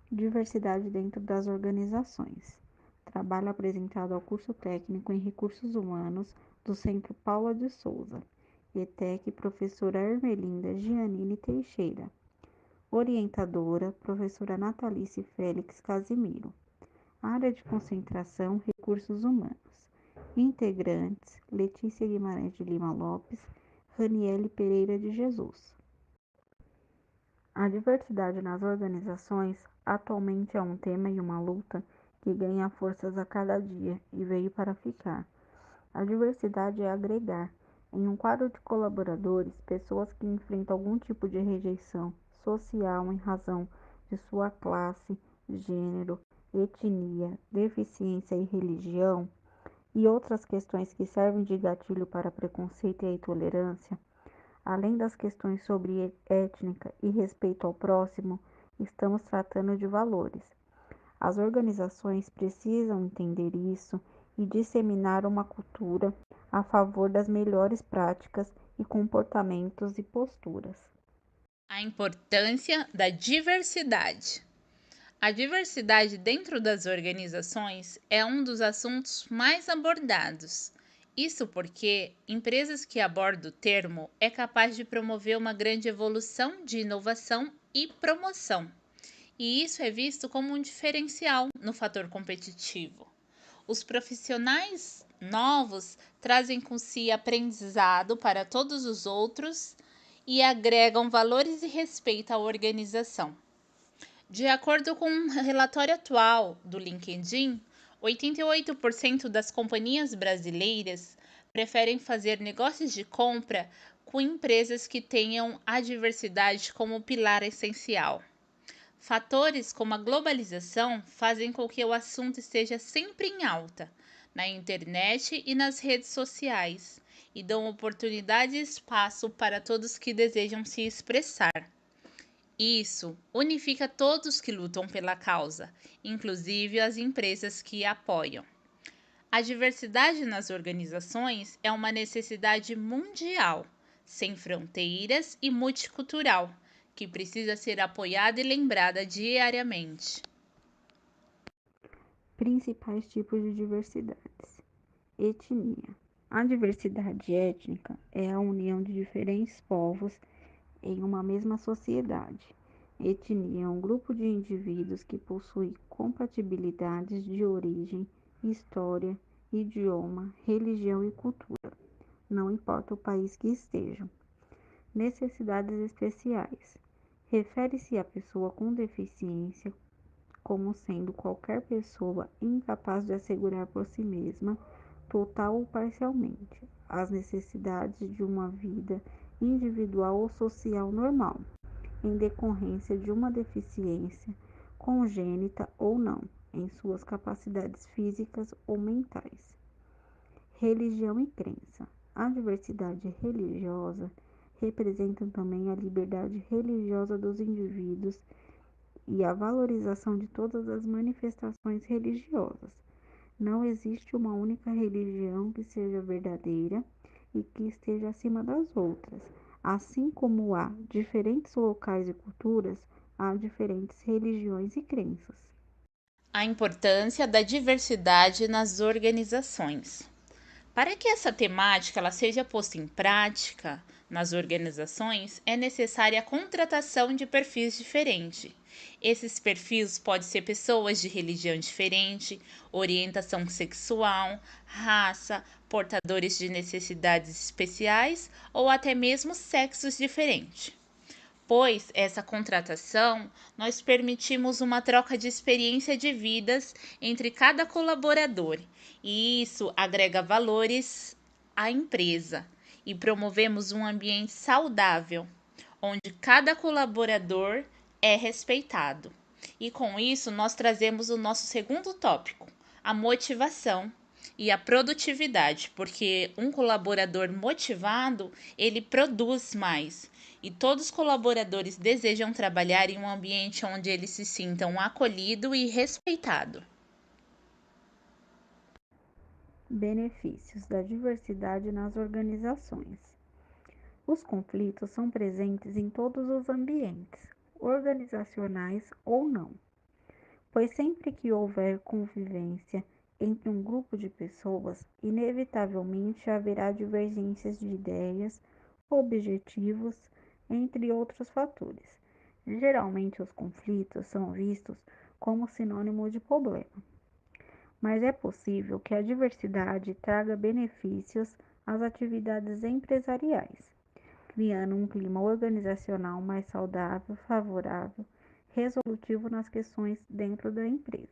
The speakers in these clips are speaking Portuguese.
Diversidade dentro das organizações. Trabalho apresentado ao curso técnico em Recursos Humanos do Centro Paula de Souza. ETEC, professora Ermelinda Giannini Teixeira. Orientadora, professora Natalice Félix Casimiro. Área de concentração, Recursos Humanos. Integrantes, Letícia Guimarães de Lima Lopes, Raniele Pereira de Jesus. A diversidade nas organizações atualmente é um tema e uma luta que ganha forças a cada dia e veio para ficar. A diversidade é agregar, em um quadro de colaboradores, pessoas que enfrentam algum tipo de rejeição social em razão de sua classe, gênero, etnia, deficiência e religião, e outras questões que servem de gatilho para preconceito e intolerância. Além das questões sobre étnica e respeito ao próximo, estamos tratando de valores. As organizações precisam entender isso e disseminar uma cultura a favor das melhores práticas e comportamentos e posturas. A importância da diversidade. A diversidade dentro das organizações é um dos assuntos mais abordados. Isso porque empresas que abordam o termo é capaz de promover uma grande evolução de inovação e promoção. E isso é visto como um diferencial no fator competitivo. Os profissionais novos trazem com si aprendizado para todos os outros e agregam valores e respeito à organização. De acordo com um relatório atual do LinkedIn, 88% das companhias brasileiras preferem fazer negócios de compra com empresas que tenham a diversidade como pilar essencial. Fatores como a globalização fazem com que o assunto esteja sempre em alta, na internet e nas redes sociais, e dão oportunidade e espaço para todos que desejam se expressar. Isso unifica todos que lutam pela causa, inclusive as empresas que a apoiam. A diversidade nas organizações é uma necessidade mundial, sem fronteiras e multicultural, que precisa ser apoiada e lembrada diariamente. Principais tipos de diversidades. Etnia. A diversidade étnica é a união de diferentes povos em uma mesma sociedade. Etnia é um grupo de indivíduos que possui compatibilidades de origem, história, idioma, religião e cultura, não importa o país que estejam. Necessidades especiais. Refere-se à pessoa com deficiência como sendo qualquer pessoa incapaz de assegurar por si mesma, total ou parcialmente, as necessidades de uma vida individual ou social normal, em decorrência de uma deficiência congênita ou não, em suas capacidades físicas ou mentais. Religião e crença. A diversidade religiosa representa também a liberdade religiosa dos indivíduos e a valorização de todas as manifestações religiosas. Não existe uma única religião que seja verdadeira e que esteja acima das outras. Assim como há diferentes locais e culturas, há diferentes religiões e crenças. A importância da diversidade nas organizações. Para que essa temática ela seja posta em prática nas organizações, é necessária a contratação de perfis diferentes. Esses perfis podem ser pessoas de religião diferente, orientação sexual, raça, portadores de necessidades especiais ou até mesmo sexos diferentes. Pois essa contratação nós permitimos uma troca de experiência de vidas entre cada colaborador, e isso agrega valores à empresa e promovemos um ambiente saudável, onde cada colaborador é respeitado. E com isso nós trazemos o nosso segundo tópico, a motivação e a produtividade, porque um colaborador motivado, ele produz mais. E todos os colaboradores desejam trabalhar em um ambiente onde eles se sintam acolhido e respeitado. Benefícios da diversidade nas organizações. Os conflitos são presentes em todos os ambientes, organizacionais ou não. pois sempre que houver convivência entre um grupo de pessoas, inevitavelmente haverá divergências de ideias, objetivos, entre outros fatores. Geralmente, os conflitos são vistos como sinônimo de problema, mas é possível que a diversidade traga benefícios às atividades empresariais, criando um clima organizacional mais saudável, favorável, resolutivo nas questões dentro da empresa.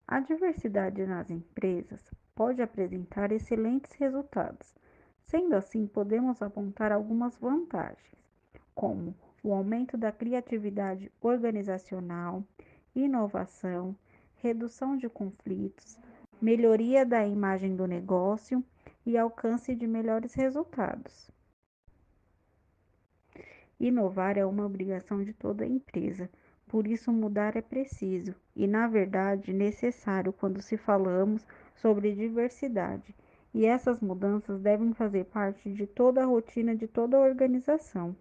A diversidade nas empresas pode apresentar excelentes resultados. Sendo assim, podemos apontar algumas vantagens, como o aumento da criatividade organizacional, inovação, redução de conflitos, melhoria da imagem do negócio e alcance de melhores resultados. Inovar é uma obrigação de toda empresa, por isso mudar é preciso e, na verdade, necessário quando se falamos sobre diversidade. E essas mudanças devem fazer parte de toda a rotina de toda a organização,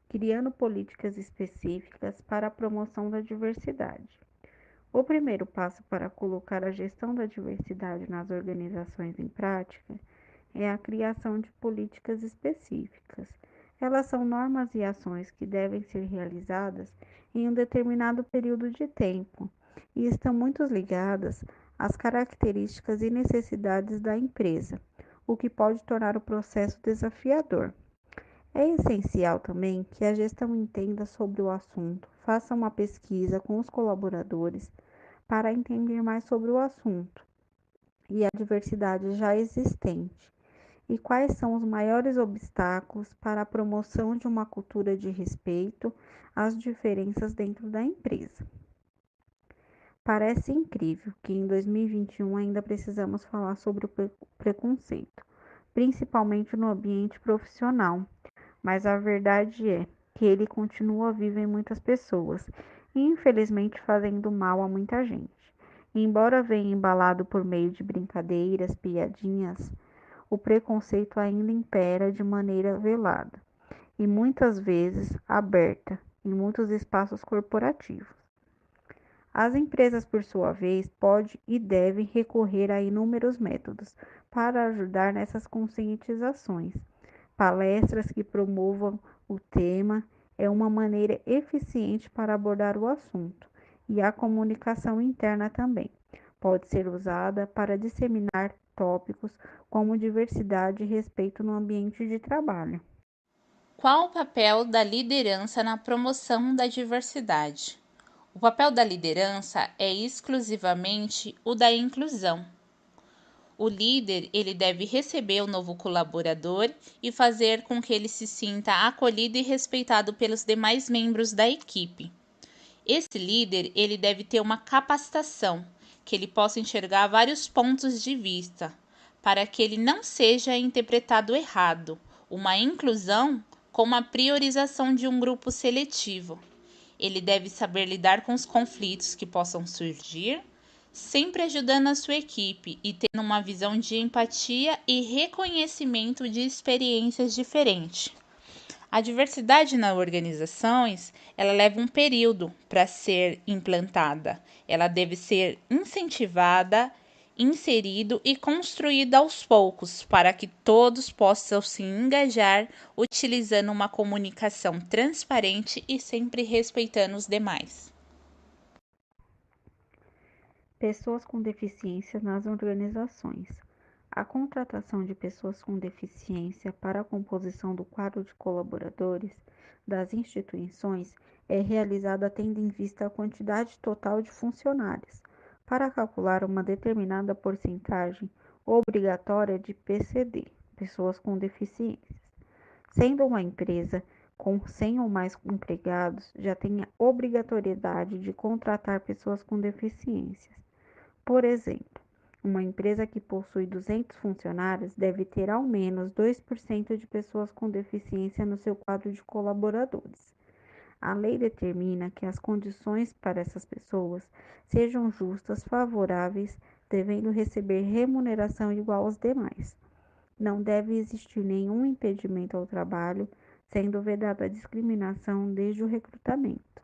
criando políticas específicas para a promoção da diversidade. O primeiro passo para colocar a gestão da diversidade nas organizações em prática é a criação de políticas específicas. Elas são normas e ações que devem ser realizadas em um determinado período de tempo e estão muito ligadas às características e necessidades da empresa, o que pode tornar o processo desafiador. É essencial também que a gestão entenda sobre o assunto, faça uma pesquisa com os colaboradores para entender mais sobre o assunto e a diversidade já existente e quais são os maiores obstáculos para a promoção de uma cultura de respeito às diferenças dentro da empresa. Parece incrível que em 2021 ainda precisamos falar sobre o preconceito, principalmente no ambiente profissional, mas a verdade é que ele continua vivo em muitas pessoas e infelizmente fazendo mal a muita gente. Embora venha embalado por meio de brincadeiras, piadinhas, o preconceito ainda impera de maneira velada e muitas vezes aberta em muitos espaços corporativos. As empresas, por sua vez, podem e devem recorrer a inúmeros métodos para ajudar nessas conscientizações. Palestras que promovam o tema é uma maneira eficiente para abordar o assunto, e a comunicação interna também pode ser usada para disseminar tópicos como diversidade e respeito no ambiente de trabalho. Qual o papel da liderança na promoção da diversidade? O papel da liderança é exclusivamente o da inclusão. O líder, ele deve receber o novo colaborador e fazer com que ele se sinta acolhido e respeitado pelos demais membros da equipe. Esse líder, ele deve ter uma capacitação, que ele possa enxergar vários pontos de vista, para que ele não seja interpretado errado, uma inclusão como a priorização de um grupo seletivo. Ele deve saber lidar com os conflitos que possam surgir, sempre ajudando a sua equipe e tendo uma visão de empatia e reconhecimento de experiências diferentes. A diversidade nas organizações, ela leva um período para ser implantada. Ela deve ser incentivada, inserido e construída aos poucos para que todos possam se engajar utilizando uma comunicação transparente e sempre respeitando os demais. Pessoas com deficiência nas organizações. A contratação de pessoas com deficiência para a composição do quadro de colaboradores das instituições é realizada tendo em vista a quantidade total de funcionários, para calcular uma determinada porcentagem obrigatória de PCD, pessoas com deficiências. Sendo uma empresa com 100 ou mais empregados, já tem a obrigatoriedade de contratar pessoas com deficiências. Por exemplo, uma empresa que possui 200 funcionários deve ter ao menos 2% de pessoas com deficiência no seu quadro de colaboradores. A lei determina que as condições para essas pessoas sejam justas, favoráveis, devendo receber remuneração igual aos demais. Não deve existir nenhum impedimento ao trabalho, sendo vedada a discriminação desde o recrutamento.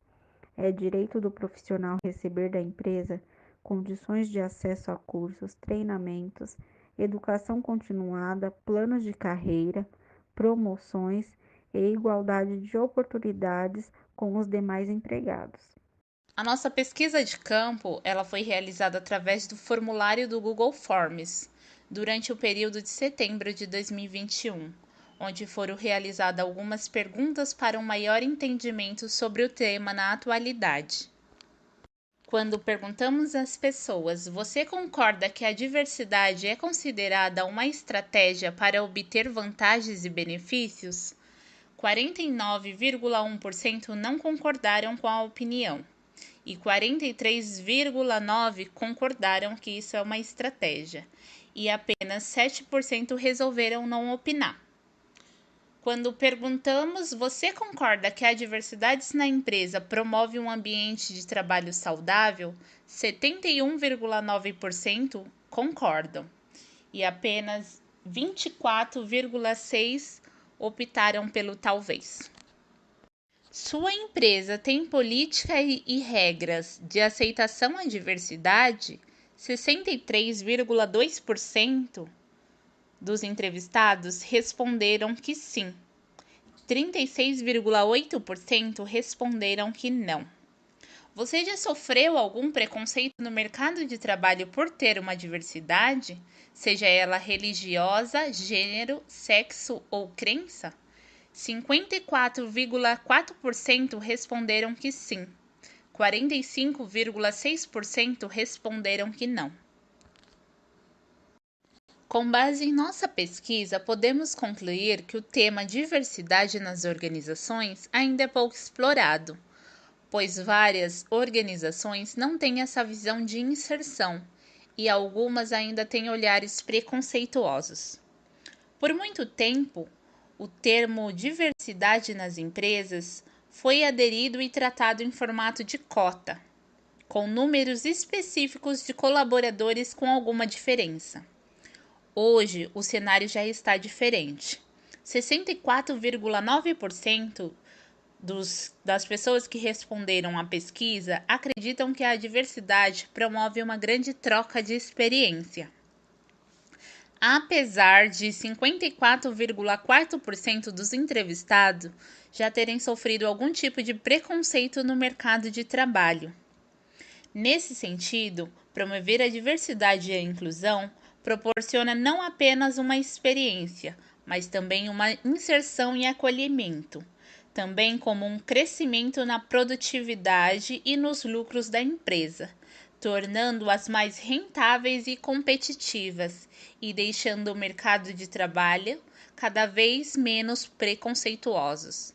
É direito do profissional receber da empresa condições de acesso a cursos, treinamentos, educação continuada, planos de carreira, promoções e igualdade de oportunidades com os demais empregados. A nossa pesquisa de campo, ela foi realizada através do formulário do Google Forms, durante o período de setembro de 2021, onde foram realizadas algumas perguntas para um maior entendimento sobre o tema na atualidade. Quando perguntamos às pessoas, você concorda que a diversidade é considerada uma estratégia para obter vantagens e benefícios? 49,1% não concordaram com a opinião e 43,9% concordaram que isso é uma estratégia, e apenas 7% resolveram não opinar. Quando perguntamos, você concorda que a diversidade na empresa promove um ambiente de trabalho saudável? 71,9% concordam e apenas 24,6% optaram pelo talvez. Sua empresa tem política e regras de aceitação à diversidade? 63,2% dos entrevistados responderam que sim. 36,8% responderam que não. Você já sofreu algum preconceito no mercado de trabalho por ter uma diversidade, seja ela religiosa, gênero, sexo ou crença? 54,4% responderam que sim. 45,6% responderam que não. Com base em nossa pesquisa, podemos concluir que o tema diversidade nas organizações ainda é pouco explorado, pois várias organizações não têm essa visão de inserção e algumas ainda têm olhares preconceituosos. Por muito tempo, o termo diversidade nas empresas foi aderido e tratado em formato de cota, com números específicos de colaboradores com alguma diferença. Hoje, o cenário já está diferente. 64,9% das pessoas que responderam à pesquisa acreditam que a diversidade promove uma grande troca de experiência. Apesar de 54,4% dos entrevistados já terem sofrido algum tipo de preconceito no mercado de trabalho. Nesse sentido, promover a diversidade e a inclusão proporciona não apenas uma experiência, mas também uma inserção e acolhimento, também como um crescimento na produtividade e nos lucros da empresa, tornando-as mais rentáveis e competitivas e deixando o mercado de trabalho cada vez menos preconceituosos.